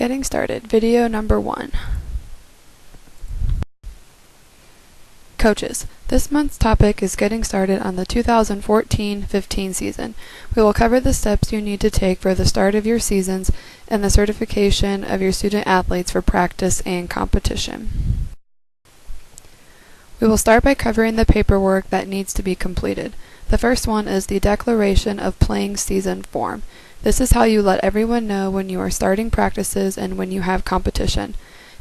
Getting started. Video number 1. Coaches. This month's topic is getting started on the 2014-15 season. We will cover the steps you need to take for the start of your seasons and the certification of your student athletes for practice and competition. We will start by covering the paperwork that needs to be completed. The first one is the Declaration of Playing Season form. This is how you let everyone know when you are starting practices and when you have competition.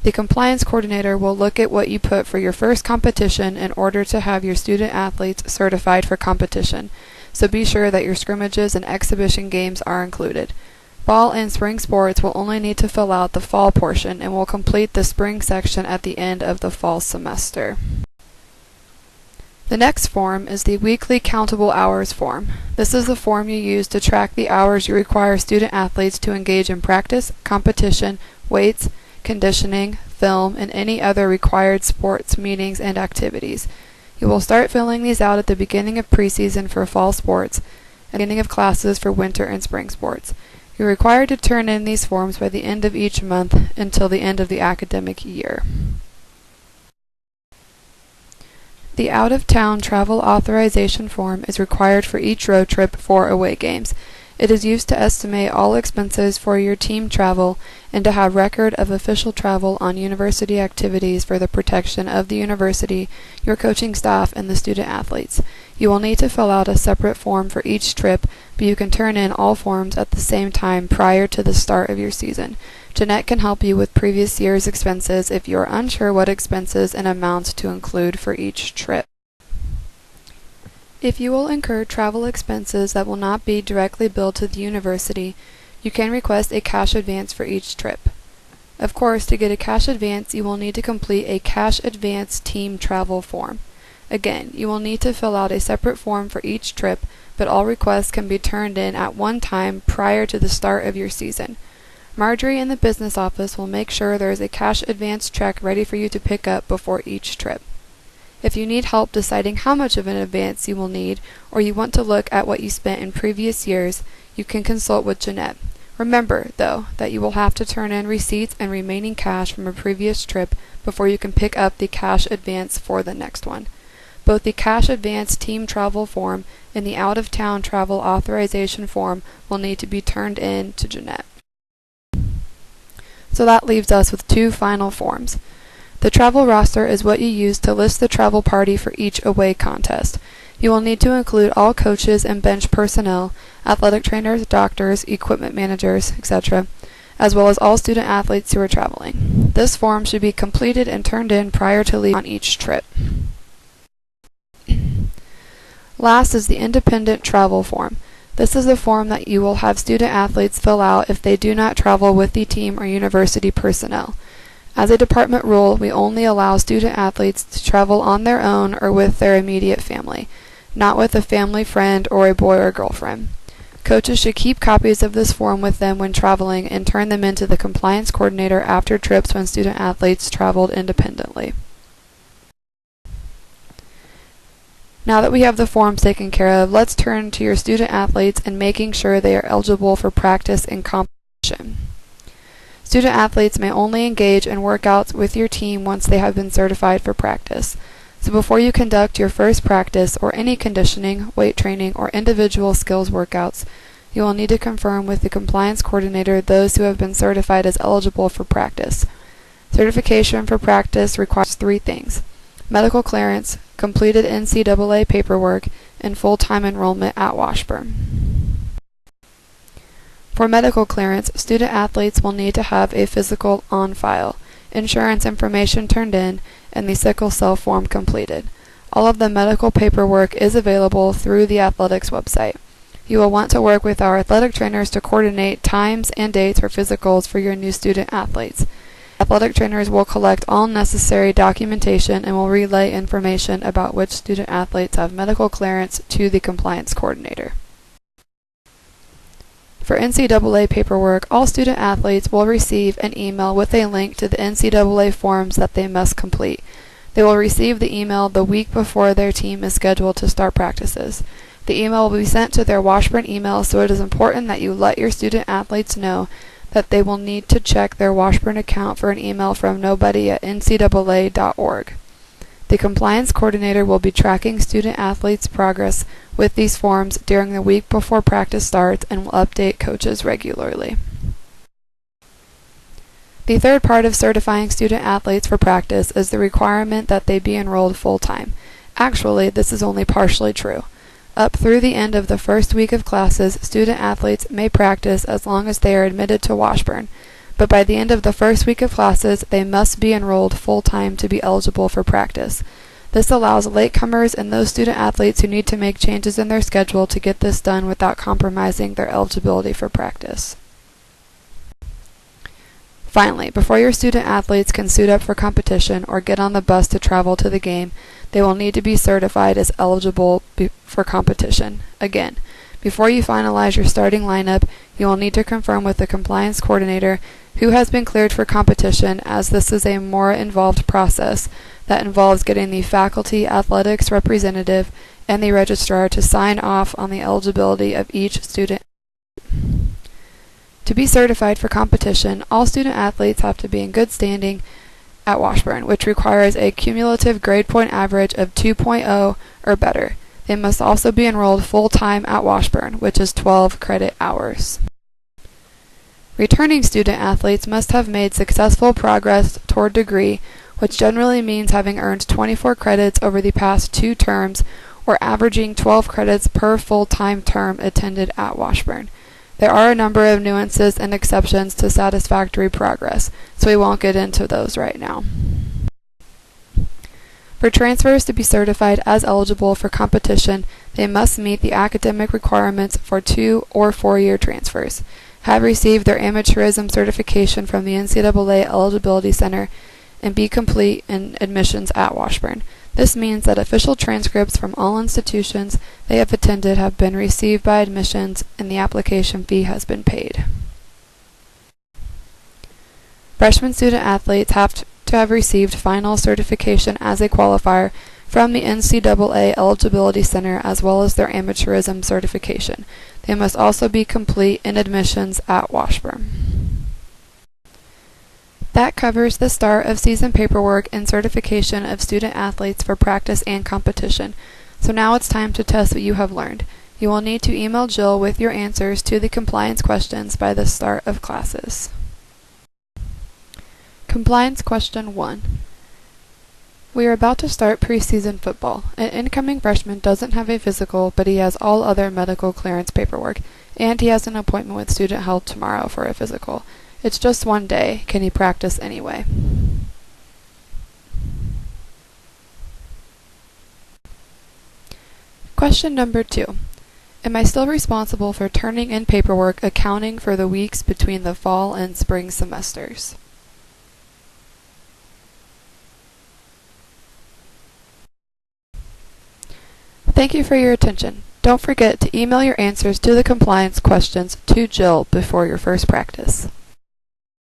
The compliance coordinator will look at what you put for your first competition in order to have your student athletes certified for competition, so be sure that your scrimmages and exhibition games are included. Fall and spring sports will only need to fill out the fall portion and will complete the spring section at the end of the fall semester. The next form is the Weekly Countable Hours form. This is the form you use to track the hours you require student athletes to engage in practice, competition, weights, conditioning, film, and any other required sports meetings and activities. You will start filling these out at the beginning of preseason for fall sports and the beginning of classes for winter and spring sports. You're required to turn in these forms by the end of each month until the end of the academic year. The out-of-town travel authorization form is required for each road trip for away games. It is used to estimate all expenses for your team travel and to have record of official travel on university activities for the protection of the university, your coaching staff, and the student athletes. You will need to fill out a separate form for each trip, but you can turn in all forms at the same time prior to the start of your season. Jeanette can help you with previous year's expenses if you are unsure what expenses and amounts to include for each trip. If you will incur travel expenses that will not be directly billed to the university, you can request a cash advance for each trip. Of course, to get a cash advance, you will need to complete a cash advance team travel form. Again, you will need to fill out a separate form for each trip, but all requests can be turned in at one time prior to the start of your season. Marjorie in the business office will make sure there is a cash advance check ready for you to pick up before each trip. If you need help deciding how much of an advance you will need, or you want to look at what you spent in previous years, you can consult with Jeanette. Remember, though, that you will have to turn in receipts and remaining cash from a previous trip before you can pick up the cash advance for the next one. Both the cash advance team travel form and the out-of-town travel authorization form will need to be turned in to Jeanette. So that leaves us with two final forms. The travel roster is what you use to list the travel party for each away contest. You will need to include all coaches and bench personnel, athletic trainers, doctors, equipment managers, etc., as well as all student athletes who are traveling. This form should be completed and turned in prior to leaving on each trip. Last is the independent travel form. This is the form that you will have student athletes fill out if they do not travel with the team or university personnel. As a department rule, we only allow student athletes to travel on their own or with their immediate family, not with a family friend or a boy or girlfriend. Coaches should keep copies of this form with them when traveling and turn them into the compliance coordinator after trips when student athletes traveled independently. Now that we have the forms taken care of, let's turn to your student athletes and making sure they are eligible for practice and competition. Student athletes may only engage in workouts with your team once they have been certified for practice. So before you conduct your first practice or any conditioning, weight training, or individual skills workouts, you will need to confirm with the compliance coordinator those who have been certified as eligible for practice. Certification for practice requires three things: medical clearance, completed NCAA paperwork, and full-time enrollment at Washburn. For medical clearance, student athletes will need to have a physical on file, insurance information turned in, and the sickle cell form completed. All of the medical paperwork is available through the athletics website. You will want to work with our athletic trainers to coordinate times and dates for physicals for your new student athletes. Athletic trainers will collect all necessary documentation and will relay information about which student athletes have medical clearance to the compliance coordinator. For NCAA paperwork, all student athletes will receive an email with a link to the NCAA forms that they must complete. They will receive the email the week before their team is scheduled to start practices. The email will be sent to their Washburn email, so it is important that you let your student athletes know that they will need to check their Washburn account for an email from nobody@ncaa.org. The compliance coordinator will be tracking student-athletes' progress with these forms during the week before practice starts and will update coaches regularly. The third part of certifying student-athletes for practice is the requirement that they be enrolled full-time. Actually, this is only partially true. Up through the end of the first week of classes, student-athletes may practice as long as they are admitted to Washburn, but by the end of the first week of classes, they must be enrolled full-time to be eligible for practice. This allows latecomers and those student-athletes who need to make changes in their schedule to get this done without compromising their eligibility for practice. Finally, before your student-athletes can suit up for competition or get on the bus to travel to the game, they will need to be certified as eligible for competition. Again, before you finalize your starting lineup, you will need to confirm with the compliance coordinator who has been cleared for competition, as this is a more involved process that involves getting the faculty athletics representative and the registrar to sign off on the eligibility of each student. To be certified for competition, all student athletes have to be in good standing at Washburn, which requires a cumulative grade point average of 2.0 or better. They must also be enrolled full-time at Washburn, which is 12 credit hours. Returning student athletes must have made successful progress toward degree, which generally means having earned 24 credits over the past 2 terms or averaging 12 credits per full-time term attended at Washburn. There are a number of nuances and exceptions to satisfactory progress, so we won't get into those right now. For transfers to be certified as eligible for competition, they must meet the academic requirements for 2 or 4-year transfers, have received their amateurism certification from the NCAA Eligibility Center, and be complete in admissions at Washburn. This means that official transcripts from all institutions they have attended have been received by admissions and the application fee has been paid. Freshman student athletes have to have received final certification as a qualifier from the NCAA Eligibility Center as well as their amateurism certification. They must also be complete in admissions at Washburn. That covers the start of season paperwork and certification of student athletes for practice and competition. So now it's time to test what you have learned. You will need to email Jill with your answers to the compliance questions by the start of classes. Compliance question 1. We are about to start preseason football. An incoming freshman doesn't have a physical, but he has all other medical clearance paperwork, and he has an appointment with student health tomorrow for a physical. It's just one day. Can he practice anyway? Question number 2. Am I still responsible for turning in paperwork accounting for the weeks between the fall and spring semesters? Thank you for your attention. Don't forget to email your answers to the compliance questions to Jill before your first practice.